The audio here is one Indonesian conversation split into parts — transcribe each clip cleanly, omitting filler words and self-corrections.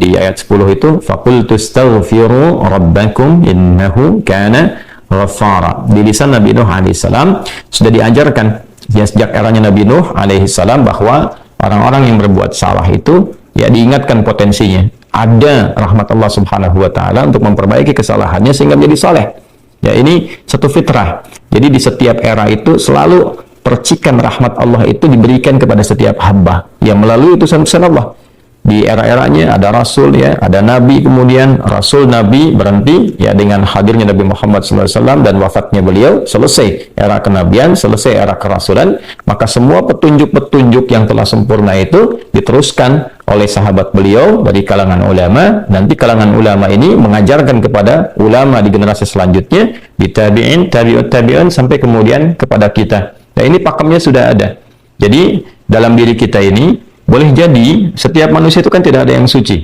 di ayat 10 itu, faqultu astaghfiru rabbakum innahu kana ghaffara. Di lisan Nabi Nuh alaihissalam sudah diajarkan ya sejak eranya Nabi Nuh alaihissalam bahwa orang-orang yang berbuat salah itu ya diingatkan potensinya. Ada rahmat Allah Subhanahu wa taala untuk memperbaiki kesalahannya sehingga menjadi saleh. Ya, ini satu fitrah. Jadi di setiap era itu selalu percikan rahmat Allah itu diberikan kepada setiap hamba yang melalui utusan-utusan Allah. Di era-eranya ada rasul ya, ada nabi, kemudian rasul nabi berhenti ya dengan hadirnya Nabi Muhammad SAW dan wafatnya beliau, selesai era kenabian, selesai era kerasulan. Maka semua petunjuk-petunjuk yang telah sempurna itu diteruskan oleh sahabat beliau dari kalangan ulama. Nanti kalangan ulama ini mengajarkan kepada ulama di generasi selanjutnya, di tabi'in, tabi'ut tabi'un, sampai kemudian kepada kita. Nah, ini pakemnya sudah ada. Jadi dalam diri kita ini boleh jadi setiap manusia itu kan tidak ada yang suci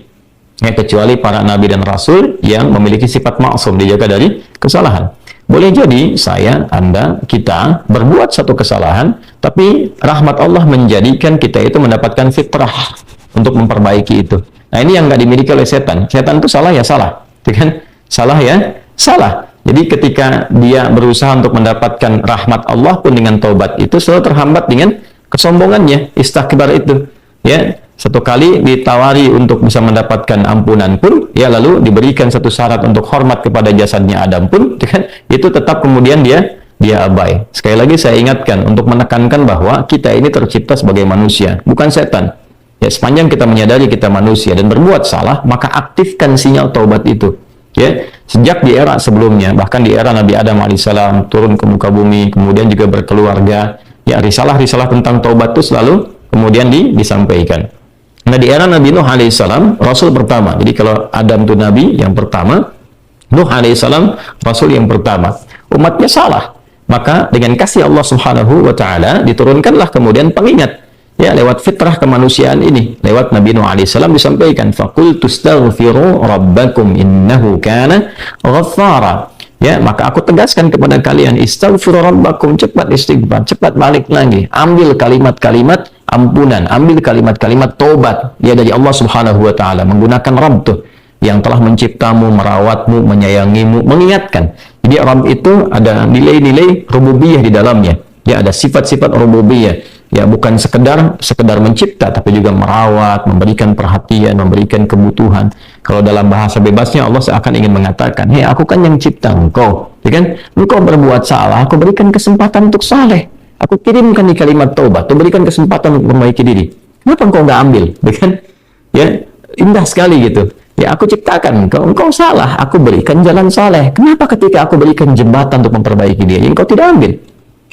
ya, kecuali para nabi dan rasul yang memiliki sifat maksum, dijaga dari kesalahan. Boleh jadi saya, Anda, kita berbuat satu kesalahan, tapi rahmat Allah menjadikan kita itu mendapatkan fitrah untuk memperbaiki itu. Nah, ini yang nggak dimiliki oleh setan. Setan itu salah ya salah, kan? Salah ya salah. Jadi ketika dia berusaha untuk mendapatkan rahmat Allah pun dengan taubat itu selalu terhambat dengan kesombongannya, istakbar itu. Ya, satu kali ditawari untuk bisa mendapatkan ampunan pun, ya lalu diberikan satu syarat untuk hormat kepada jasadnya Adam pun, kan? Itu tetap kemudian dia abai. Sekali lagi saya ingatkan untuk menekankan bahwa kita ini tercipta sebagai manusia, bukan setan. Ya, sepanjang kita menyadari kita manusia dan berbuat salah, maka aktifkan sinyal taubat itu. Ya, sejak di era sebelumnya, bahkan di era Nabi Adam alaihissalam turun ke muka bumi, kemudian juga berkeluarga, ya risalah-risalah tentang taubat itu selalu kemudian disampaikan. Nah, di era Nabi Nuh alaihissalam, Rasul pertama. Jadi kalau Adam itu Nabi yang pertama, Nuh alaihissalam Rasul yang pertama. Umatnya salah. Maka dengan kasih Allah Subhanahu wa ta'ala, diturunkanlah kemudian pengingat. Ya, lewat fitrah kemanusiaan ini. Lewat Nabi Nuh alaihissalam disampaikan, faqultu astaghfiru rabbakum innahu kana ghaffara. Ya, maka aku tegaskan kepada kalian, istaghfiru rabbakum, cepat istighfar, cepat balik lagi. Ambil kalimat-kalimat ampunan, ambil kalimat-kalimat taubat ya dari Allah Subhanahu wa taala, menggunakan Rabb tuh yang telah menciptamu, merawatmu, menyayangimu, mengingatkan. Jadi Rabb itu ada nilai-nilai rububiyah di dalamnya. Ya, ada sifat-sifat rububiyah. Ya, bukan sekedar mencipta, tapi juga merawat, memberikan perhatian, memberikan kebutuhan. Kalau dalam bahasa bebasnya Allah seakan ingin mengatakan, hei, aku kan yang cipta engkau, ya kan? Engkau berbuat salah, aku berikan kesempatan untuk saleh. Aku kirimkan di kalimat taubat, aku berikan kesempatan untuk memperbaiki diri. Kenapa engkau nggak ambil, ya kan? Ya, indah sekali gitu. Ya, aku ciptakan engkau salah, aku berikan jalan saleh. Kenapa ketika aku berikan jembatan untuk memperbaiki diri, engkau tidak ambil?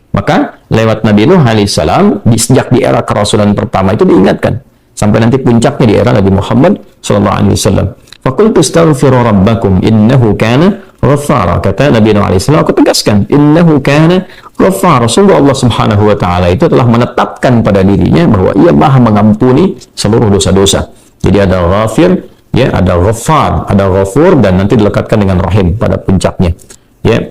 Maka lewat Nabi Nuh alaihissalam sejak di era kerasulan pertama itu diingatkan sampai nanti puncaknya di era Nabi Muhammad SAW. Faqultu astaghfiru rabbakum innahu kana ghaffara. Kata Nabi Nuh alaihissalam, aku tegaskan, innahu kana ghaffara. Sungguh Allah Subhanahu wa taala itu telah menetapkan pada dirinya bahwa Ia Maha mengampuni seluruh dosa-dosa. Jadi ada ghafir, ya, ada ghaffar, ada ghafur, dan nanti dilekatkan dengan rahim pada puncaknya. Ya.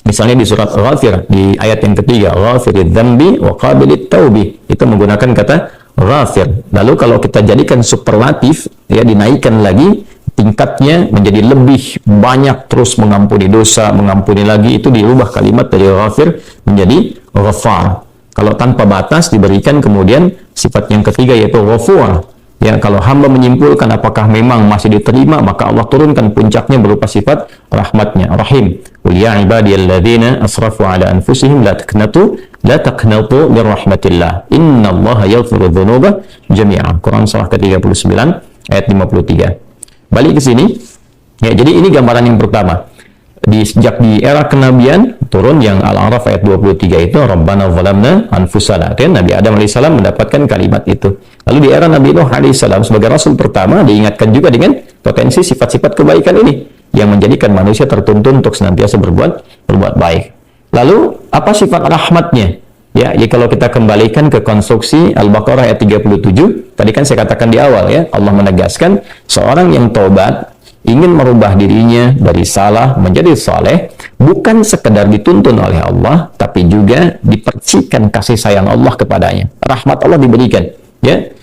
Misalnya di surat Ghafir, di ayat yang ketiga, Ghafirid dzambi wa qabilit taubi, itu menggunakan kata Ghafir. Lalu kalau kita jadikan superlatif, ya, dinaikkan lagi tingkatnya menjadi lebih banyak, terus mengampuni dosa, mengampuni lagi, itu dirubah kalimat dari Ghafir menjadi Ghaffar. Kalau tanpa batas diberikan kemudian sifat yang ketiga yaitu Ghafur. Ya, kalau hamba menyimpulkan apakah memang masih diterima, maka Allah turunkan puncaknya berupa sifat rahmatnya, Rahim. Qul ya ibadiyalladzina asrafu ala anfusihim la taqnatu min rahmatillah. Innallaha yaghfiru dzunuba jami'a. Quran surah ke-39 ayat 53. Balik ke sini. Ya, jadi ini gambaran yang pertama. Sejak di era kenabian turun yang Al-A'raf ayat 23 itu Rabbana zalamna anfusana. Dan Nabi Adam alaihissalam mendapatkan kalimat itu. Lalu di era Nabi Nuh alaihissalam sebagai rasul pertama diingatkan juga dengan potensi sifat-sifat kebaikan ini yang menjadikan manusia tertuntun untuk senantiasa berbuat baik. Lalu apa sifat rahmatnya? Ya, kalau kita kembalikan ke konstruksi Al-Baqarah ayat 37, tadi kan saya katakan di awal ya, Allah menegaskan seorang yang taubat ingin merubah dirinya dari salah menjadi saleh, bukan sekedar dituntun oleh Allah, tapi juga dipercikan kasih sayang Allah kepadanya. Rahmat Allah diberikan. Ya,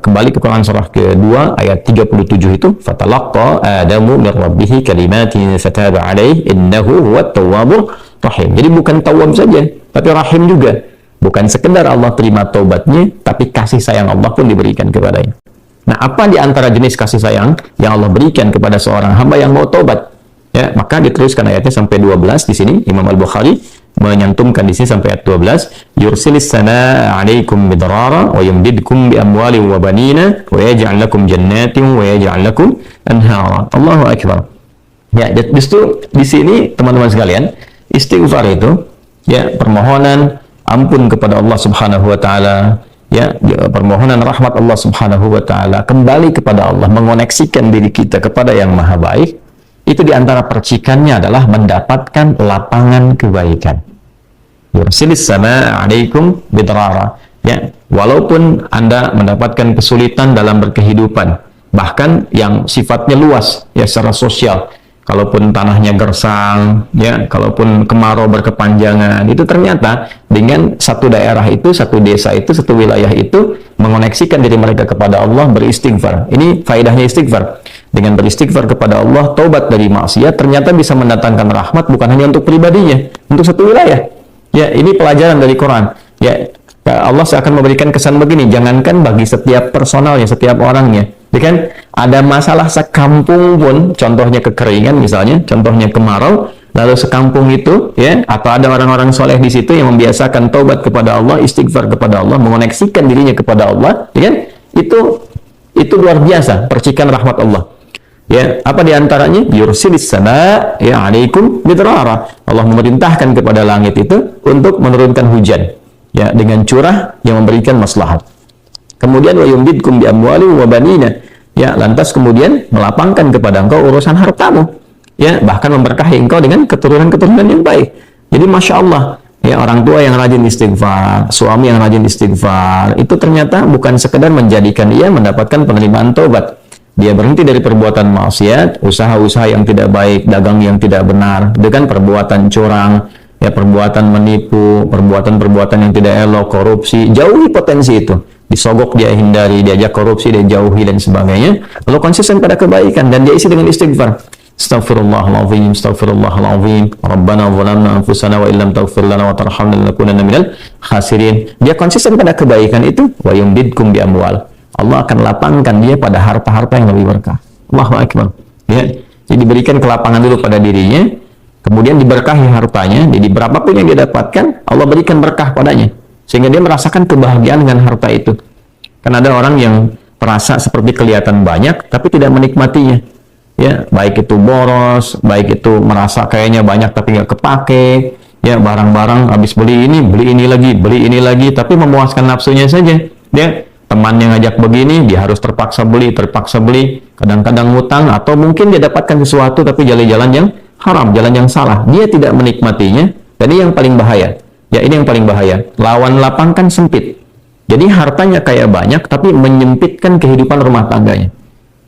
kembali ke Quran surah kedua ayat 37 itu, fatalaqqa Adamu min rabbih kalimatin fataba alaihi innahu huwat tawwabur rahim. Jadi bukan tawwab saja, tapi rahim juga. Bukan sekedar Allah terima taubatnya, tapi kasih sayang Allah pun diberikan kepadanya. Nah, apa di antara jenis kasih sayang yang Allah berikan kepada seorang hamba yang mau taubat? Ya, maka diteruskan ayatnya sampai 12 di sini. Imam Al-Bukhari menyantumkan di sini sampai ayat 12, yursilis samaa 'alaikum midrara wa yumdidkum bi amwalin wa banina wa yaj'al lakum jannatin wa yaj'al lakum anhara. Allahu akbar. Ya, justru di sini teman-teman sekalian, istighfar itu ya permohonan ampun kepada Allah Subhanahu wa taala, ya permohonan rahmat Allah Subhanahu wa taala, kembali kepada Allah, mengoneksikan diri kita kepada yang maha baik. Itu diantara percikannya adalah mendapatkan lapangan kebaikan. Yursilis samaa 'alaikum bidrara. Ya, walaupun Anda mendapatkan kesulitan dalam berkehidupan, bahkan yang sifatnya luas ya secara sosial. Kalaupun tanahnya gersang, ya, kalaupun kemarau berkepanjangan, itu ternyata dengan satu daerah itu, satu desa itu, satu wilayah itu mengoneksikan diri mereka kepada Allah, beristighfar. Ini faedahnya istighfar. Dengan beristighfar kepada Allah, taubat dari maksiat, ternyata bisa mendatangkan rahmat bukan hanya untuk pribadinya, untuk satu wilayah. Ya, ini pelajaran dari Quran. Ya, Allah akan memberikan kesan begini, jangankan bagi setiap personalnya, setiap orangnya. Ya kan? Ada masalah sekampung pun, contohnya kekeringan misalnya, contohnya kemarau, lalu sekampung itu, ya, atau ada orang-orang soleh di situ yang membiasakan taubat kepada Allah, istighfar kepada Allah, mengoneksikan dirinya kepada Allah, ya kan? Itu luar biasa, percikan rahmat Allah. Ya, apa diantaranya? Yursilis samaa ya 'alaikum bidrara. Allah memerintahkan kepada langit itu untuk menurunkan hujan, ya, dengan curah yang memberikan maslahat. Kemudian wa yumdidkum bi amwalin wa banina. Ya, lantas kemudian melapangkan kepada engkau urusan hartamu. Ya, bahkan memberkahi engkau dengan keturunan-keturunan yang baik. Jadi Masya Allah, ya, orang tua yang rajin istighfar, suami yang rajin istighfar, itu ternyata bukan sekedar menjadikan dia mendapatkan penerimaan taubat. Dia berhenti dari perbuatan maksiat, usaha-usaha yang tidak baik, dagang yang tidak benar, dengan perbuatan curang, ya, perbuatan menipu, perbuatan-perbuatan yang tidak elok, korupsi, jauhi potensi itu. Disogok dia hindari, diajak korupsi dia jauhi dan sebagainya. Lalu konsisten pada kebaikan dan dia isi dengan istighfar. Astaghfirullahaladzim, astaghfirullahaladzim, Rabbana zalamna anfusana wa illam taghfir lana wa tarhamna lanakunanna minal khasirin. Dia konsisten pada kebaikan itu, wa yumdidkum bi amwal. Allah akan lapangkan dia pada harta-harta yang lebih berkah. Allahu akbar. Ya, jadi diberikan kelapangan dulu pada dirinya, kemudian diberkahi hartanya. Jadi berapapun yang dia dapatkan, Allah berikan berkah padanya, sehingga dia merasakan kebahagiaan dengan harta itu. Kan ada orang yang merasa seperti kelihatan banyak, tapi tidak menikmatinya. Ya, baik itu boros, baik itu merasa kayaknya banyak tapi nggak kepake. Ya, barang-barang habis beli ini lagi, tapi memuaskan nafsunya saja. Ya, temannya ngajak begini, dia harus terpaksa beli, kadang-kadang ngutang, atau mungkin dia dapatkan sesuatu tapi jalan-jalan yang haram, jalan yang salah. Dia tidak menikmatinya, dan ini yang paling bahaya. Ya, ini yang paling bahaya. Lawan lapang kan sempit. Jadi hartanya kayak banyak, tapi menyempitkan kehidupan rumah tangganya.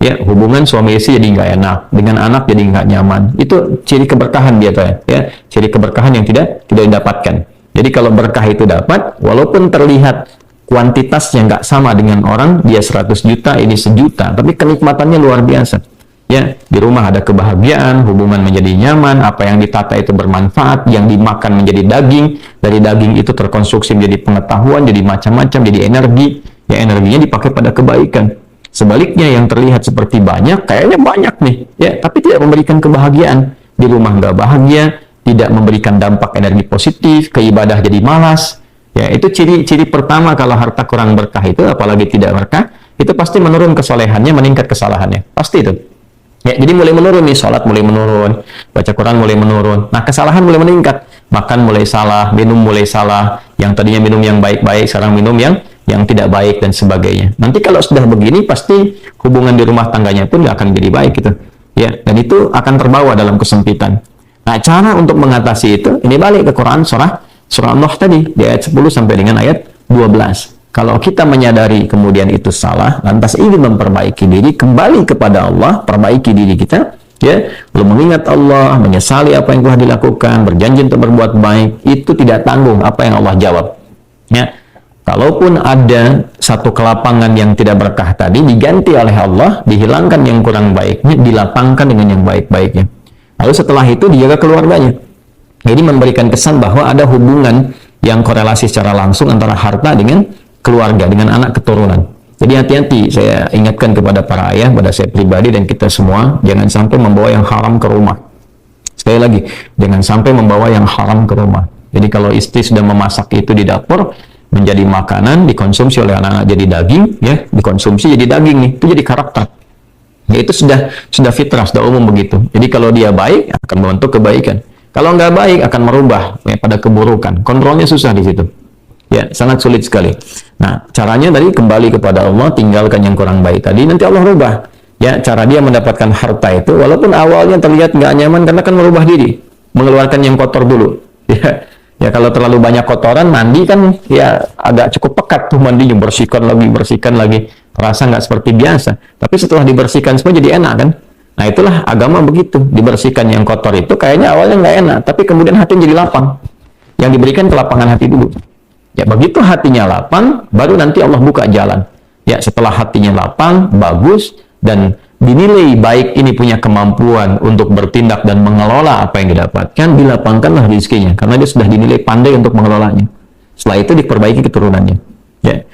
Ya, hubungan suami istri jadi nggak enak, dengan anak jadi nggak nyaman. Itu ciri keberkahan dia tuh, ya. Ciri keberkahan yang tidak didapatkan. Jadi kalau berkah itu dapat, walaupun terlihat kuantitasnya nggak sama dengan orang, dia 100 juta, ini 1 juta, tapi kenikmatannya luar biasa. Ya, di rumah ada kebahagiaan, hubungan menjadi nyaman, apa yang ditata itu bermanfaat, yang dimakan menjadi daging, dari daging itu terkonstruksi menjadi pengetahuan, jadi macam-macam, jadi energi, ya, energinya dipakai pada kebaikan. Sebaliknya yang terlihat seperti banyak, kayaknya banyak nih, ya, tapi tidak memberikan kebahagiaan. Di rumah nggak bahagia, tidak memberikan dampak energi positif, ke ibadah jadi malas. Ya, itu ciri pertama kalau harta kurang berkah itu, apalagi tidak berkah, itu pasti menurun kesolehannya, meningkat kesalahannya. Pasti itu. Ya, jadi mulai menurun nih, sholat mulai menurun, baca Quran mulai menurun. Nah, kesalahan mulai meningkat. Makan mulai salah, minum mulai salah. Yang tadinya minum yang baik-baik, sekarang minum yang tidak baik dan sebagainya. Nanti kalau sudah begini, pasti hubungan di rumah tangganya pun nggak akan jadi baik gitu. Ya, dan itu akan terbawa dalam kesempitan. Nah, cara untuk mengatasi itu, ini balik ke Quran surah An-Nuh tadi, di ayat 10 sampai dengan ayat 12. Kalau kita menyadari kemudian itu salah, lantas ingin memperbaiki diri, kembali kepada Allah, perbaiki diri kita, ya, lalu mengingat Allah, menyesali apa yang telah dilakukan, berjanji untuk berbuat baik, itu tidak tanggung apa yang Allah jawab. Ya, Kalaupun ada satu kelapangan yang tidak berkah tadi, diganti oleh Allah, dihilangkan yang kurang baiknya, dilapangkan dengan yang baik-baiknya. Lalu setelah itu dijaga keluarganya. Jadi memberikan kesan bahwa ada hubungan yang korelasi secara langsung antara harta dengan keluarga, dengan anak keturunan. Jadi hati-hati, saya ingatkan kepada para ayah, pada saya pribadi dan kita semua, jangan sampai membawa yang haram ke rumah. Sekali lagi, jangan sampai membawa yang haram ke rumah. Jadi kalau istri sudah memasak itu di dapur, menjadi makanan, dikonsumsi oleh anak-anak jadi daging, ya, dikonsumsi jadi daging nih, itu jadi karakter. Ya, itu sudah fitrah, sudah umum begitu. Jadi kalau dia baik, akan membentuk kebaikan. Kalau nggak baik, akan merubah ya, pada keburukan. Kontrolnya susah di situ. Ya, sangat sulit sekali. Nah, caranya tadi kembali kepada Allah, tinggalkan yang kurang baik tadi, nanti Allah rubah. Ya, cara dia mendapatkan harta itu, walaupun awalnya terlihat nggak nyaman, karena kan merubah diri, mengeluarkan yang kotor dulu. Ya, kalau terlalu banyak kotoran, mandi kan ya agak cukup pekat tuh mandinya, bersihkan lagi, rasa nggak seperti biasa. Tapi setelah dibersihkan semua jadi enak kan? Nah, itulah agama begitu, dibersihkan yang kotor itu kayaknya awalnya nggak enak, tapi kemudian hatinya jadi lapang. Yang diberikan kelapangan hati dulu. Ya, begitu hatinya lapang, baru nanti Allah buka jalan. Ya, setelah hatinya lapang, bagus, dan dinilai baik ini punya kemampuan untuk bertindak dan mengelola apa yang didapatkan, dilapangkanlah rezekinya karena dia sudah dinilai pandai untuk mengelolanya. Setelah itu diperbaiki keturunannya. Ya.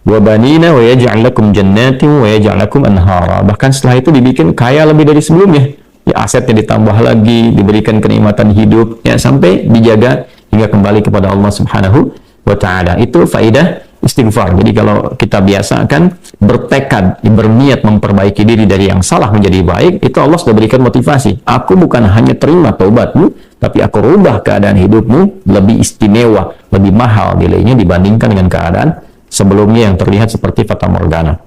Wa banina wa yaj'al lakum jannatin wa yaj'al lakum anhara. Bahkan setelah itu dibikin kaya lebih dari sebelumnya. Ya, asetnya ditambah lagi, diberikan kenikmatan hidup, ya, sampai dijaga hingga kembali kepada Allah Subhanahu wa taala. Itu faidah istighfar. Jadi kalau kita biasakan bertekad, berniat memperbaiki diri dari yang salah menjadi baik, itu Allah sudah berikan motivasi. Aku bukan hanya terima taubatmu, tapi aku rubah keadaan hidupmu lebih istimewa, lebih mahal nilainya dibandingkan dengan keadaan sebelumnya yang terlihat seperti fata morgana.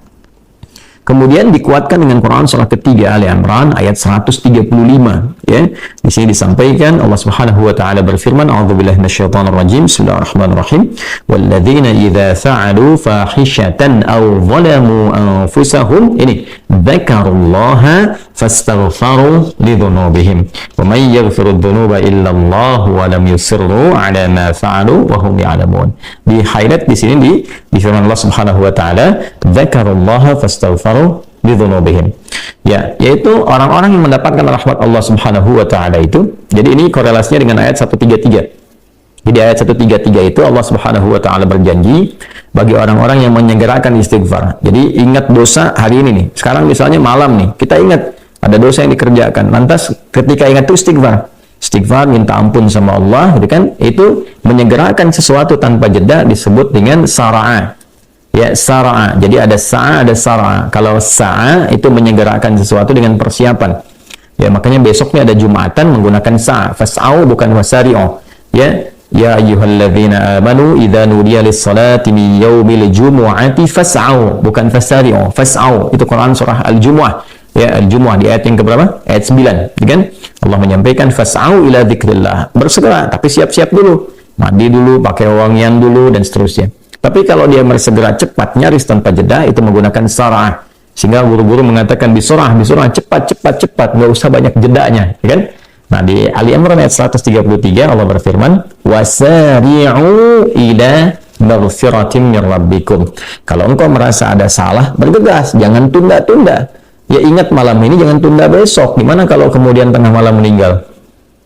Kemudian dikuatkan dengan Quran surah ketiga Ali Imran ayat 135, ya. Di sini disampaikan Allah Subhanahu wa taala berfirman, a'udzubillahi minasyaitonir rajim, bismillahirrahmanirrahim, walladzina idza fa'alu fahishatan aw zalamu anfusahum ini dzakarullaha fastaghfaru lidzunubihim wa may yaghfiru dzunuba illa Allah wa lam yusirru ala ma fa'alu wa hum ya'lamun. Di highlight di sini di firman Allah Subhanahu wa taala, dzakarullaha fastaghfaru lidzunubihim. Ya, yaitu orang-orang yang mendapatkan rahmat Allah Subhanahu wa taala itu. Jadi ini korelasinya dengan ayat 133. Jadi ayat 133 itu Allah Subhanahu wa taala berjanji bagi orang-orang yang menyegerakan istighfar. Jadi ingat dosa hari ini nih. Sekarang misalnya malam nih, kita ingat ada dosa yang dikerjakan. Lantas ketika ingat itu istighfar. Istighfar, minta ampun sama Allah, gitu kan? Itu menyegerakan sesuatu tanpa jeda disebut dengan sara'a. Ya, sara'a. Jadi ada sa'a, ada sara'a. Kalau sa'a itu menyegerakan sesuatu dengan persiapan. Ya, makanya besoknya ada Jumatan menggunakan sa'a. Fas'au bukan wasari'u. Ya, ya ayyuhalladzina amanu idza nudiya lis-salati min yaumil jumu'ati fas'au bukan fasari'u. Fas'au itu Quran surah Al-Jumu'ah. Ya, Al-Jumu'ah di ayat yang keberapa? Ayat 9, kan? Allah menyampaikan fas'au ila dzikrillah. Bersegera, tapi siap-siap dulu. Mandi dulu, pakai wangian dulu dan seterusnya. Tapi kalau dia bersegera cepat, nyaris tanpa jeda, itu menggunakan sarah. Sehingga guru-guru mengatakan bisurah, cepat, nggak usah banyak jedanya, ya kan? Nah, di Ali Imran ayat 133 Allah berfirman, wasari'u ila maghfiratin min rabbikum. Kalau engkau merasa ada salah, bergegas, jangan tunda-tunda. Ya, ingat malam ini, jangan tunda besok. Gimana kalau kemudian tengah malam meninggal?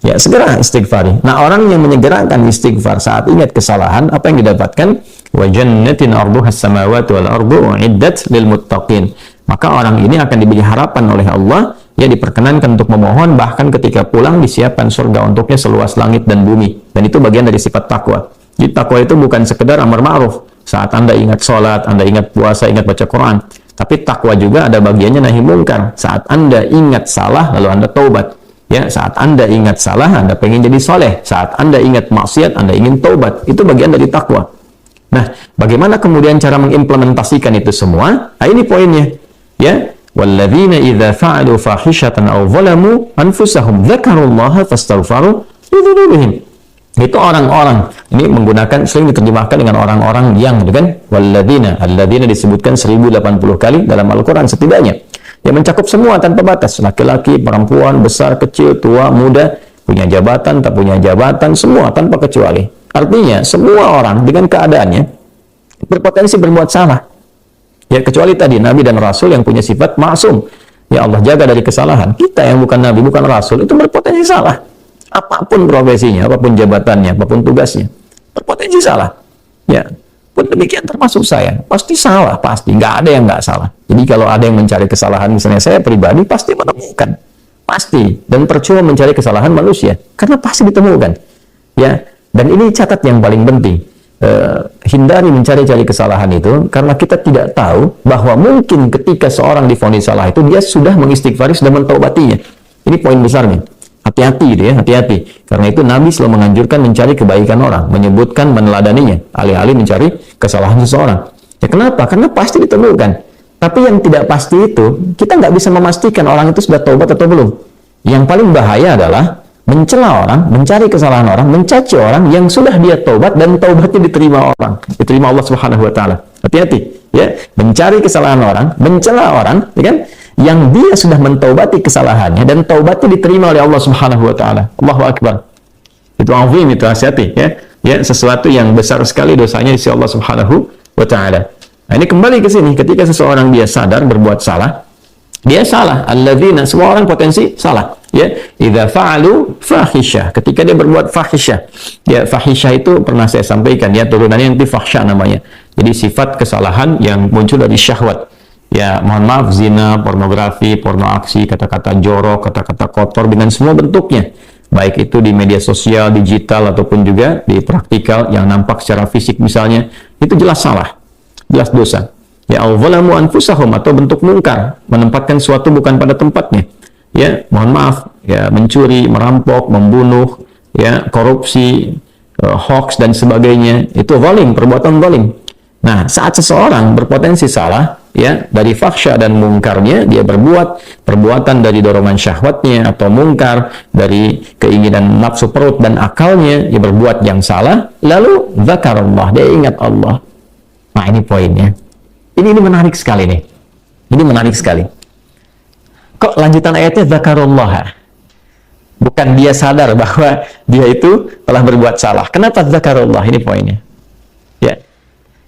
Ya, segera istighfari. Nah, orang yang menyegerakan istighfar saat ingat kesalahan, apa yang didapatkan? Wa jannatin arduha as-samawati wal ardu uiddat lil muttaqin. Maka orang ini akan diberi harapan oleh Allah, ya, diperkenankan untuk memohon, bahkan ketika pulang disiapkan surga untuknya seluas langit dan bumi. Dan itu bagian dari sifat takwa. Jadi takwa itu bukan sekedar amar ma'ruf. Saat Anda ingat sholat, Anda ingat puasa, ingat baca Quran. Tapi takwa juga ada bagiannya nahi mungkar. Saat Anda ingat salah, lalu Anda taubat. Ya, saat Anda ingat salah, Anda pengen jadi soleh. Saat Anda ingat maksiat, Anda ingin taubat. Itu bagian dari takwa. Nah, bagaimana kemudian cara mengimplementasikan itu semua? Nah, ini poinnya. Ya, walladzina idza fa'alu fahishatan aw zalamu anfusahum dzakarullaha fastaghfaru lidzunubihim. Itu orang-orang. Ini menggunakan, sering diterjemahkan dengan orang-orang yang, gitu kan? Walladzina, alladzina disebutkan 1080 kali dalam Al-Qur'an setidaknya. Yang mencakup semua tanpa batas, laki-laki, perempuan, besar, kecil, tua, muda, punya jabatan, tak punya jabatan, semua tanpa kecuali. Artinya semua orang dengan keadaannya, berpotensi berbuat salah. Ya, kecuali tadi Nabi dan Rasul yang punya sifat maksum. Ya, Allah jaga dari kesalahan. Kita yang bukan Nabi, bukan Rasul, itu berpotensi salah. Apapun profesinya, apapun jabatannya, apapun tugasnya, berpotensi salah. Ya, pun demikian termasuk saya. Pasti salah, pasti. Nggak ada yang nggak salah. Jadi kalau ada yang mencari kesalahan, misalnya saya pribadi, pasti menemukan. Pasti. Dan percuma mencari kesalahan manusia. Karena pasti ditemukan. Ya, dan ini catat yang paling penting. Hindari mencari-cari kesalahan itu karena kita tidak tahu bahwa mungkin ketika seorang divonis salah itu dia sudah mengistighfari, sudah mentaubatinya. Ini poin besarnya. Hati-hati gitu ya, hati-hati. Karena itu Nabi selalu menganjurkan mencari kebaikan orang, menyebutkan, meneladaninya, alih-alih mencari kesalahan seseorang. Ya kenapa? Karena pasti ditemukan. Tapi yang tidak pasti itu kita nggak bisa memastikan orang itu sudah taubat atau belum. Yang paling bahaya adalah mencela orang, mencari kesalahan orang, mencaci orang yang sudah dia taubat dan taubatnya diterima orang, diterima Allah Subhanahu wa taala. Hati-hati ya, mencari kesalahan orang, mencela orang, ya kan? Yang dia sudah mentaubati kesalahannya dan taubatnya diterima oleh Allah Subhanahu wa taala. Allahu akbar. Itu azim, itu hati-hati ya. Ya, sesuatu yang besar sekali dosanya di sisi Allah Subhanahu wa taala. Nah, ini kembali ke sini ketika seseorang dia sadar berbuat salah, dia salah. Alladzina, semua orang potensi salah. Ya, idza fa'alu fahisyah, ketika dia berbuat fahisyah. Ya, fahisyah itu pernah saya sampaikan ya, turunannya nanti fahsya namanya. Jadi sifat kesalahan yang muncul dari syahwat. Ya, mohon maaf, zina, pornografi, porno aksi, kata-kata jorok, kata-kata kotor dengan semua bentuknya. Baik itu di media sosial, digital ataupun juga di praktikal yang nampak secara fisik misalnya, itu jelas salah. Jelas dosa. Ya, al-zalamu anfusahum, atau bentuk mungkar, menempatkan suatu bukan pada tempatnya. Ya, mohon maaf, ya, mencuri, merampok, membunuh, ya, korupsi, hoax dan sebagainya, itu zalim, perbuatan zalim. Nah, saat seseorang berpotensi salah, ya, dari fahsya dan mungkarnya, dia berbuat perbuatan dari dorongan syahwatnya atau mungkar dari keinginan nafsu perut dan akalnya, dia berbuat yang salah, lalu zakarullah, dia ingat Allah. Nah, ini poinnya. Ini menarik sekali nih. Ini menarik sekali. Kok lanjutan ayatnya zakarullah? Bukan dia sadar bahwa dia itu telah berbuat salah. Kenapa zakarullah? Ini poinnya. Ya.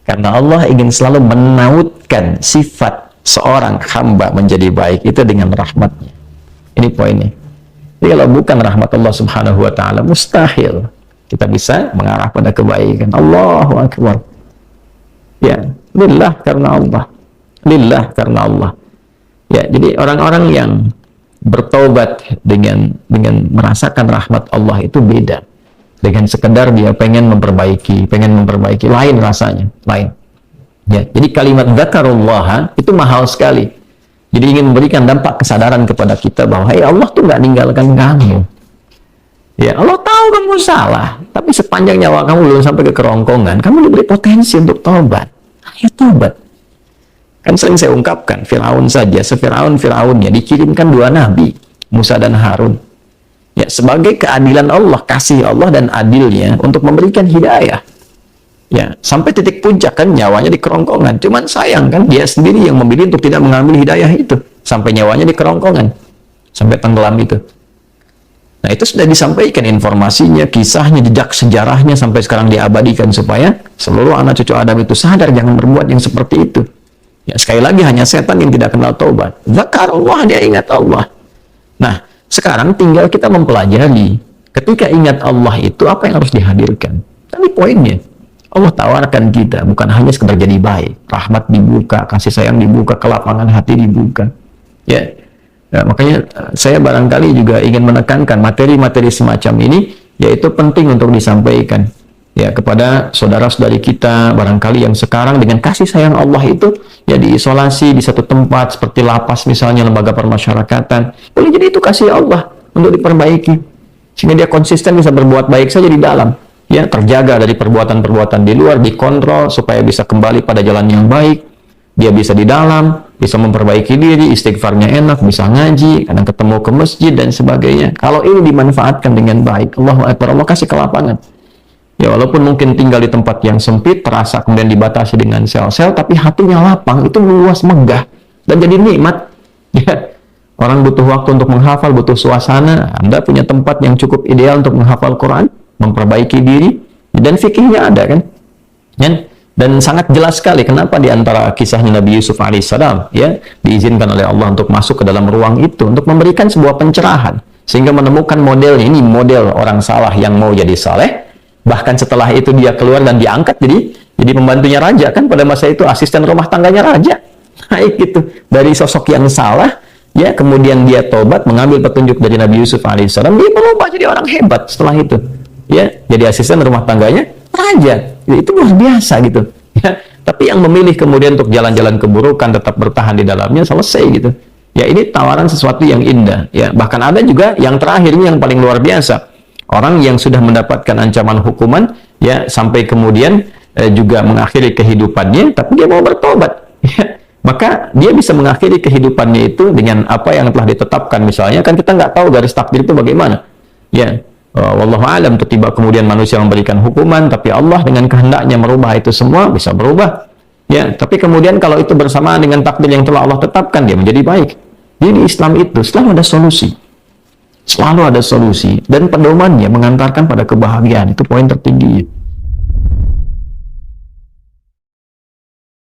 Karena Allah ingin selalu menautkan sifat seorang hamba menjadi baik itu dengan rahmatnya. Ini poinnya. Jadi kalau bukan rahmat Allah Subhanahu wa taala, mustahil kita bisa mengarah pada kebaikan. Allahu akbar. Ya, lillah karena Allah. Lillah karena Allah. Ya, jadi orang-orang yang bertaubat dengan merasakan rahmat Allah itu beda dengan sekedar dia pengen memperbaiki, lain rasanya, lain. Ya, jadi kalimat zakarullah itu mahal sekali. Jadi ingin memberikan dampak kesadaran kepada kita bahwa Allah tuh nggak ninggalkan kamu. Ya, Allah tahu kamu salah, tapi sepanjang nyawa kamu belum sampai ke kerongkongan, kamu diberi potensi untuk taubat. Ayo taubat. Kan sering saya ungkapkan, Firaun saja, Firaunnya dikirimkan dua nabi, Musa dan Harun. Ya, sebagai keadilan Allah, kasih Allah dan adilnya untuk memberikan hidayah. Ya, sampai titik puncak kan nyawanya di kerongkongan. Cuman sayang kan dia sendiri yang memilih untuk tidak mengambil hidayah itu, sampai nyawanya di kerongkongan, sampai tenggelam itu. Nah, itu sudah disampaikan informasinya, kisahnya, jejak sejarahnya sampai sekarang diabadikan supaya seluruh anak cucu Adam itu sadar jangan berbuat yang seperti itu. Ya, sekali lagi hanya setan yang tidak kenal taubat. Zakarullah, dia ingat Allah. Nah, sekarang tinggal kita mempelajari ketika ingat Allah itu apa yang harus dihadirkan. Tapi poinnya, Allah tawarkan kita bukan hanya sekedar jadi baik, rahmat dibuka, kasih sayang dibuka, kelapangan hati dibuka. Ya, makanya saya barangkali juga ingin menekankan materi-materi semacam ini, yaitu penting untuk disampaikan. Ya, kepada saudara-saudari kita barangkali yang sekarang dengan kasih sayang Allah itu ya diisolasi di satu tempat seperti lapas misalnya, lembaga permasyarakatan. Boleh jadi itu kasih Allah untuk diperbaiki sehingga dia konsisten bisa berbuat baik saja di dalam, ya, terjaga dari perbuatan-perbuatan di luar, dikontrol supaya bisa kembali pada jalan yang baik. Dia bisa di dalam, bisa memperbaiki diri, istighfarnya enak, bisa ngaji, kadang ketemu ke masjid dan sebagainya. Kalau ini dimanfaatkan dengan baik, Allahu Akbar, Allah kasih kelapangan. Ya, walaupun mungkin tinggal di tempat yang sempit, terasa kemudian dibatasi dengan sel-sel, tapi hatinya lapang, itu meluas, megah, dan jadi nikmat. Ya, orang butuh waktu untuk menghafal, butuh suasana. Anda punya tempat yang cukup ideal untuk menghafal Quran, memperbaiki diri, dan fikihnya ada kan? Dan Dan sangat jelas sekali kenapa di antara kisahnya Nabi Yusuf alaihissalam ya diizinkan oleh Allah untuk masuk ke dalam ruang itu untuk memberikan sebuah pencerahan sehingga menemukan modelnya. Ini model orang salah yang mau jadi saleh. Bahkan setelah itu dia keluar dan diangkat jadi pembantunya raja, kan pada masa itu asisten rumah tangganya raja. Baik gitu, dari sosok yang salah ya kemudian dia tobat mengambil petunjuk dari Nabi Yusuf alaihissalam, dia berubah jadi orang hebat setelah itu ya, jadi asisten rumah tangganya raja. Itu luar biasa gitu ya. Tapi yang memilih kemudian untuk jalan-jalan keburukan tetap bertahan di dalamnya, selesai gitu ya. Ini tawaran sesuatu yang indah ya. Bahkan ada juga yang terakhirnya yang paling luar biasa, orang yang sudah mendapatkan ancaman hukuman ya sampai kemudian juga mengakhiri kehidupannya, tapi dia mau bertobat ya. Maka dia bisa mengakhiri kehidupannya itu dengan apa yang telah ditetapkan. Misalnya kan kita nggak tahu garis takdir itu bagaimana ya. Wallahu a'lam, tiba kemudian manusia memberikan hukuman, tapi Allah dengan kehendaknya merubah itu semua, bisa berubah ya. Tapi kemudian kalau itu bersamaan dengan takdir yang telah Allah tetapkan, dia menjadi baik. Jadi Islam itu selalu ada solusi, selalu ada solusi, dan pedomannya mengantarkan pada kebahagiaan. Itu poin tertinggi.